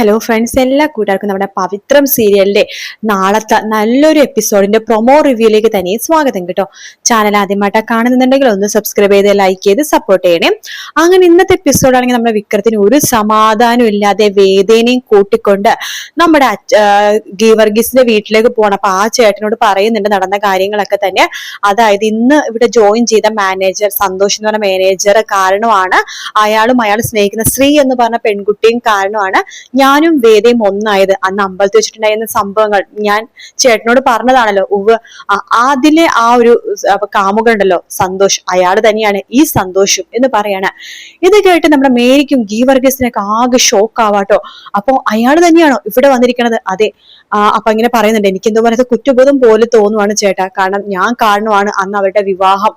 Hello friends, എല്ലാ കൂട്ടുകാർക്കും നമ്മുടെ പവിത്രം സീരിയലിന്റെ നാളത്തെ നല്ലൊരു എപ്പിസോഡിന്റെ പ്രൊമോ റിവ്യൂയിലേക്ക് തന്നെ സ്വാഗതം കേട്ടോ. ചാനൽ ആദ്യമായിട്ടാണ് കാണുന്നുണ്ടെങ്കിൽ ഒന്ന് സബ്സ്ക്രൈബ് ചെയ്ത് ലൈക്ക് ചെയ്ത് സപ്പോർട്ട് ചെയ്യണേ. അങ്ങനെ ഇന്നത്തെ എപ്പിസോഡാണെങ്കിൽ നമ്മുടെ വിക്രത്തിന് ഒരു സമാധാനം ഇല്ലാതെ വേദനയും കൂട്ടിക്കൊണ്ട് നമ്മുടെ ഗീവർഗീസിന്റെ വീട്ടിലേക്ക് പോകണം. അപ്പൊ ആ ചേട്ടനോട് പറയുന്നുണ്ട് നടന്ന കാര്യങ്ങളൊക്കെ തന്നെ. അതായത് ഇന്ന് ഇവിടെ ജോയിൻ ചെയ്ത മാനേജർ സന്തോഷ് എന്ന് പറഞ്ഞ മാനേജർ കാരണമാണ്, അയാളും അയാൾ സ്നേഹിക്കുന്ന ശ്രീ എന്ന് പറഞ്ഞ പെൺകുട്ടിയും കാരണമാണ് ഞാനും വേദയും ഒന്നായത്. അന്ന് അമ്പലത്തിൽ വെച്ചിട്ടുണ്ടായിരുന്ന സംഭവങ്ങൾ ഞാൻ ചേട്ടനോട് പറഞ്ഞതാണല്ലോ. അതിലെ ആ ഒരു കാമുകണ്ടല്ലോ സന്തോഷ്, അയാൾ തന്നെയാണ് ഈ സന്തോഷും എന്ന് പറയാണ്. ഇത് കേട്ട് നമ്മുടെ മേരിക്കും ഗീവർഗീസിനൊക്കെ ആകെ ഷോക്ക് ആവാട്ടോ. അപ്പൊ അയാൾ തന്നെയാണോ ഇവിടെ വന്നിരിക്കണത്? അതെ. അപ്പൊ ഇങ്ങനെ പറയുന്നുണ്ട്, എനിക്ക് എന്തോ പറയുന്നത് കുറ്റബോധം പോലെ തോന്നുവാണ് ചേട്ടാ. കാരണം ഞാൻ കാരണമാണ് അന്ന് അവരുടെ വിവാഹം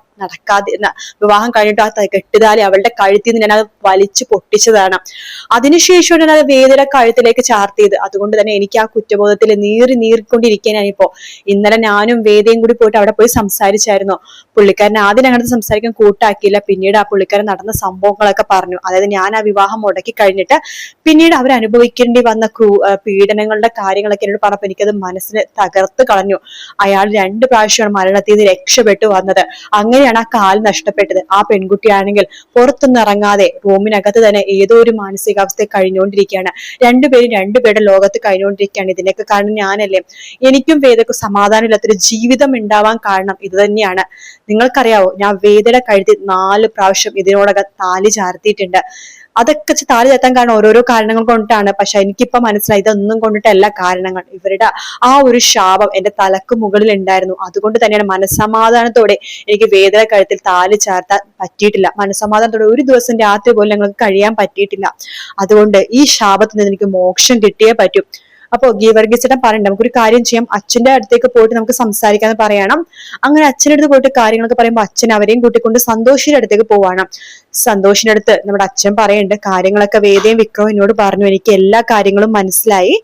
വിവാഹം കഴിഞ്ഞിട്ട് ആ കെട്ടുതാലി അവളുടെ കഴുത്തിൽ നിന്ന് ഞാൻ അത് വലിച്ചു പൊട്ടിച്ചതാണ്. അതിനുശേഷം ഞാൻ അത് വേദയുടെ കഴുത്തിലേക്ക് ചാർത്തിയത്. അതുകൊണ്ട് തന്നെ എനിക്ക് ആ കുറ്റബോധത്തിൽ നീറിക്കൊണ്ടിരിക്കാനാണിപ്പോ. ഇന്നലെ ഞാനും വേദയും കൂടി പോയിട്ട് അവിടെ പോയി സംസാരിച്ചായിരുന്നു. പുള്ളിക്കാരൻ ആദ്യം അങ്ങനത്തെ സംസാരിക്കാൻ കൂട്ടാക്കിയില്ല. പിന്നീട് ആ പുള്ളിക്കാരൻ നടന്ന സംഭവങ്ങളൊക്കെ പറഞ്ഞു. അതായത് ഞാൻ ആ വിവാഹം മുടക്കി കഴിഞ്ഞിട്ട് പിന്നീട് അവർ അനുഭവിക്കേണ്ടി വന്ന പീഡനങ്ങളുടെ കാര്യങ്ങളൊക്കെ എന്നോട് പറഞ്ഞപ്പോ എനിക്കത് മനസ്സിന് തകർത്ത് കളഞ്ഞു. അയാൾ 2 പ്രാവശ്യമാണ് മരണത്തിൽ നിന്ന് രക്ഷപ്പെട്ടു വന്നത്. അങ്ങനെയാണ് ആ കാൽ നഷ്ടപ്പെട്ടത്. ആ പെൺകുട്ടിയാണെങ്കിൽ പുറത്തൊന്നും ഇറങ്ങാതെ റൂമിനകത്ത് തന്നെ ഏതോ ഒരു മാനസികാവസ്ഥ കഴിഞ്ഞുകൊണ്ടിരിക്കുകയാണ്. രണ്ടുപേരും രണ്ടുപേരുടെ ലോകത്ത് കഴിഞ്ഞുകൊണ്ടിരിക്കുകയാണ്. ഇതിനൊക്കെ കാരണം ഞാനല്ലേ. എനിക്കും വേദക്കും സമാധാനമില്ലാത്തൊരു ജീവിതം ഉണ്ടാവാൻ കാരണം ഇത് തന്നെയാണ്. നിങ്ങൾക്കറിയാവോ, ഞാൻ വേദയുടെ കഴുത്തിൽ 4 പ്രാവശ്യം ഇതിനോടകം താലി ചാർത്തിയിട്ടുണ്ട്. അതൊക്കെ താലി ചാർത്താൻ കാരണം ഓരോരോ കാരണങ്ങൾ കൊണ്ടിട്ടാണ്. പക്ഷെ എനിക്കിപ്പോ മനസ്സിലായി ഇതൊന്നും കൊണ്ടിട്ടല്ല കാരണങ്ങൾ. ഇവരുടെ ആ ഒരു ശാപം എന്റെ തലക്ക് മുകളിൽ ഉണ്ടായിരുന്നു. അതുകൊണ്ട് തന്നെയാണ് മനസ്സമാധാനത്തോടെ എനിക്ക് വേദന കഴുത്തിൽ താലി ചാർത്താൻ പറ്റിയിട്ടില്ല. മനസ്സമാധാനത്തോടെ ഒരു ദിവസം രാത്രി പോലും ഞങ്ങൾക്ക് കഴിയാൻ പറ്റിയിട്ടില്ല. അതുകൊണ്ട് ഈ ശാപത്തിൽ നിന്ന് എനിക്ക് മോക്ഷം കിട്ടിയേ പറ്റും. അപ്പൊ ഗീവർഗീസിനെ പറയണ്ട, നമുക്കൊരു കാര്യം ചെയ്യാം, അച്ഛന്റെ അടുത്തേക്ക് പോയിട്ട് നമുക്ക് സംസാരിക്കാന്ന് പറയണം. അങ്ങനെ അച്ഛൻ്റെ അടുത്ത് പോയിട്ട് കാര്യങ്ങളൊക്കെ പറയുമ്പോൾ അച്ഛൻ അവരെയും കൂട്ടിക്കൊണ്ട് സന്തോഷിന്റെ അടുത്തേക്ക് പോവാണ്. സന്തോഷിന്റെ അടുത്ത് നമ്മുടെ അച്ഛൻ പറയുന്നുണ്ട്, കാര്യങ്ങളൊക്കെ വേദയും വിക്രവും എന്നോട് പറഞ്ഞു, എനിക്ക് എല്ലാ കാര്യങ്ങളും മനസ്സിലായി.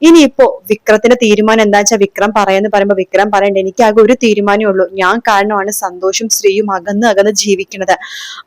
ഇനിയിപ്പോ വിക്രത്തിന്റെ തീരുമാനം എന്താ വെച്ചാൽ വിക്രം പറയാന്ന് പറയുമ്പോ വിക്രം പറയണ്ട, എനിക്ക് ആകെ ഒരു തീരുമാനമേ ഉള്ളൂ. ഞാൻ കാരണമാണ് സന്തോഷും ശ്രീയും അകന്ന് ജീവിക്കുന്നത്.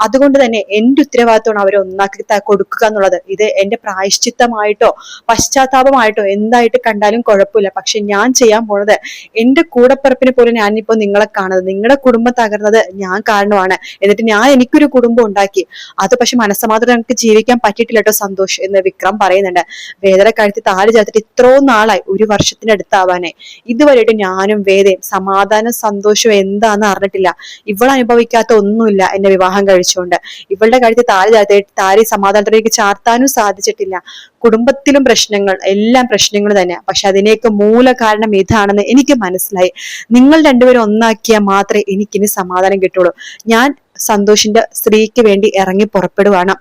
അതുകൊണ്ട് തന്നെ എന്റെ ഉത്തരവാദിത്തമാണ് അവരെ ഒന്നാക്കി കൊടുക്കുക എന്നുള്ളത്. ഇത് എന്റെ പ്രായശ്ചിത്തമായിട്ടോ പശ്ചാത്താപമായിട്ടോ എന്തായിട്ട് കണ്ടാലും കുഴപ്പമില്ല. പക്ഷെ ഞാൻ ചെയ്യാൻ പോണത് എന്റെ കൂടപ്പിറപ്പിനെ പോലെ ഞാനിപ്പോ നിങ്ങളെ കാണുന്നത്, നിങ്ങളുടെ കുടുംബം തകർന്നത് ഞാൻ കാരണമാണ്. എന്നിട്ട് ഞാൻ എനിക്കൊരു കുടുംബം ഉണ്ടാക്കി. അത് പക്ഷെ മനസ്സമാത്രം നമുക്ക് ജീവിക്കാൻ പറ്റിയിട്ടില്ല കേട്ടോ സന്തോഷ് എന്ന് വിക്രം പറയുന്നുണ്ട്. വേദന കഴുത്തി താലി ചേർത്തിട്ട് ഇത്രയും നാളായി, 1 വർഷത്തിന് അടുത്താവാനായി. ഇതുവരെയായിട്ട് ഞാനും വേദയും സമാധാനം സന്തോഷവും എന്താന്ന് അറിഞ്ഞിട്ടില്ല. ഇവൾ അനുഭവിക്കാത്ത ഒന്നുമില്ല എന്നെ വിവാഹം കഴിച്ചുകൊണ്ട്. ഇവളുടെ കഴുത്തി താലി സമാധാനത്തിലേക്ക് ചാർത്താനും സാധിച്ചിട്ടില്ല. കുടുംബത്തിലും പ്രശ്നങ്ങൾ, എല്ലാം പ്രശ്നങ്ങൾ തന്നെ. പക്ഷെ അതിനേക്ക് മൂല കാരണം ഇതാണെന്ന് എനിക്ക് മനസ്സിലായി. നിങ്ങൾ രണ്ടുപേരും ഒന്നാക്കിയാൽ മാത്രമേ എനിക്കിനി സമാധാനം കിട്ടുള്ളൂ. ഞാൻ സന്തോഷിന്റെ സ്ത്രീക്ക് വേണ്ടി ഇറങ്ങി പുറപ്പെടുവാണ്.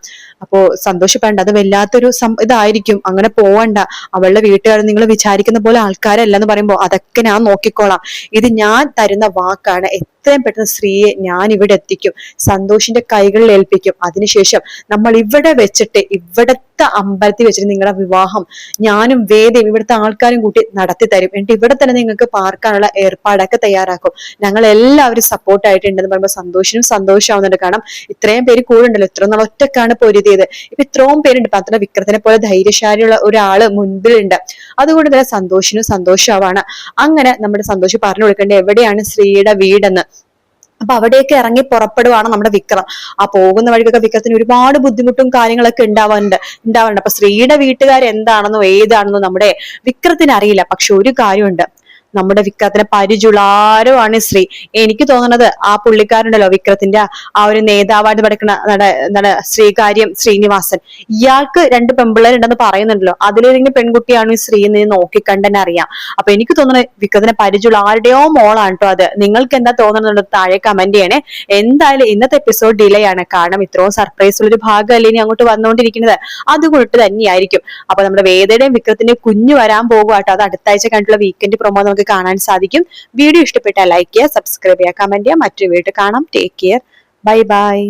അപ്പോ സന്തോഷ് വേണ്ട, അത് വല്ലാത്തൊരു ഇതായിരിക്കും, അങ്ങനെ പോവണ്ട. അവളുടെ വീട്ടുകാർ നിങ്ങൾ വിചാരിക്കുന്ന പോലെ ആൾക്കാരല്ല എന്ന് പറയുമ്പോ അതൊക്കെ ഞാൻ നോക്കിക്കോളാം. ഇത് ഞാൻ തരുന്ന വാക്കാണ്. എത്രയും പെട്ടെന്ന് സ്ത്രീയെ ഞാൻ ഇവിടെ എത്തിക്കും, സന്തോഷിന്റെ കൈകളിൽ ഏൽപ്പിക്കും. അതിനുശേഷം നമ്മൾ ഇവിടെ വെച്ചിട്ട്, ഇവിടത്തെ അമ്പലത്തിൽ വെച്ചിട്ട് നിങ്ങളുടെ വിവാഹം ഞാനും വേദയും ഇവിടുത്തെ ആൾക്കാരും കൂട്ടി നടത്തി തരും. എന്നിട്ട് ഇവിടെ തന്നെ നിങ്ങൾക്ക് പാർക്കാനുള്ള ഏർപ്പാടൊക്കെ തയ്യാറാക്കും. ഞങ്ങൾ എല്ലാവരും സപ്പോർട്ടായിട്ടുണ്ടെന്ന് പറയുമ്പോൾ സന്തോഷിനും സന്തോഷമാവുന്നുണ്ട്. കാരണം ഇത്രയും പേര് കൂടെ ഉണ്ടല്ലോ, ഇത്ര നാൾ ഒറ്റക്കാണ് പൊരുതിയത്. ഇപ്പൊ ഇത്രയും പേരുണ്ട്. ഇപ്പൊ അത്ര വിക്രത്തിനെ പോലെ ധൈര്യശാലിയുള്ള ഒരാള് മുൻപിലുണ്ട്. അതുകൊണ്ട് തന്നെ സന്തോഷിനും സന്തോഷമാവാണ്. അങ്ങനെ നമ്മുടെ സന്തോഷ് പറഞ്ഞു കൊടുക്കേണ്ടത് എവിടെയാണ് ശ്രീയുടെ വീടെന്ന്. അപ്പൊ അവിടേക്ക് ഇറങ്ങി പുറപ്പെടുവാണ് നമ്മുടെ വിക്രം. ആ പോകുന്ന വഴിക്കൊക്കെ വിക്രത്തിന് ഒരുപാട് ബുദ്ധിമുട്ടും കാര്യങ്ങളൊക്കെ ഉണ്ടാവാറുണ്ട്. അപ്പൊ ശ്രീയുടെ വീട്ടുകാർ എന്താണെന്നോ ഏതാണെന്നോ നമ്മുടെ വിക്രത്തിന് അറിയില്ല. പക്ഷെ ഒരു കാര്യമുണ്ട്, നമ്മുടെ വിക്രത്തിന്റെ പരിചുളാരമാണ് ശ്രീ. എനിക്ക് തോന്നുന്നത് ആ പുള്ളിക്കാരുണ്ടല്ലോ, വിക്രത്തിന്റെ ആ ഒരു നേതാവായിട്ട് പഠിക്കുന്ന എന്താണ് ശ്രീനിവാസൻ, ഇയാൾക്ക് 2 പെമ്പിള്ളേരുണ്ടെന്ന് പറയുന്നുണ്ടല്ലോ. അതിലേതെങ്കിലും പെൺകുട്ടിയാണ് ഈ ശ്രീ എന്ന് നോക്കിക്കണ്ടെന്നെ അറിയാം. അപ്പൊ എനിക്ക് തോന്നുന്നത് വിക്രത്തിന്റെ പരിചുള്ള ആരുടെയോ മോളാണ് കേട്ടോ അത്. നിങ്ങൾക്ക് എന്താ തോന്നുന്നുണ്ടോ താഴെ കമന്റ് ചെയ്യണേ. എന്തായാലും ഇന്നത്തെ എപ്പിസോഡ് ഡിലേ ആണ്. കാരണം ഇത്രയും സർപ്രൈസ് ഉള്ളൊരു ഭാഗമല്ലേ ഇനി അങ്ങോട്ട് വന്നുകൊണ്ടിരിക്കുന്നത്. അതുകൊണ്ട് തന്നെയായിരിക്കും. അപ്പൊ നമ്മുടെ വേദയുടെയും വിക്രത്തിന്റെയും കുഞ്ഞു വരാൻ പോകുക. അത് അടുത്ത ആഴ്ച കണ്ടുള്ള വീക്കെൻഡ് പ്രൊമോ നമുക്ക് കാണാൻ സാധിക്കും. വീഡിയോ ഇഷ്ടപ്പെട്ടാൽ ലൈക്ക് ചെയ്യുക, സബ്സ്ക്രൈബ് ചെയ്യുക, കമന്റ് ചെയ്യുക. മറ്റൊരു വീഡിയോ കാണാം. Take care, bye bye.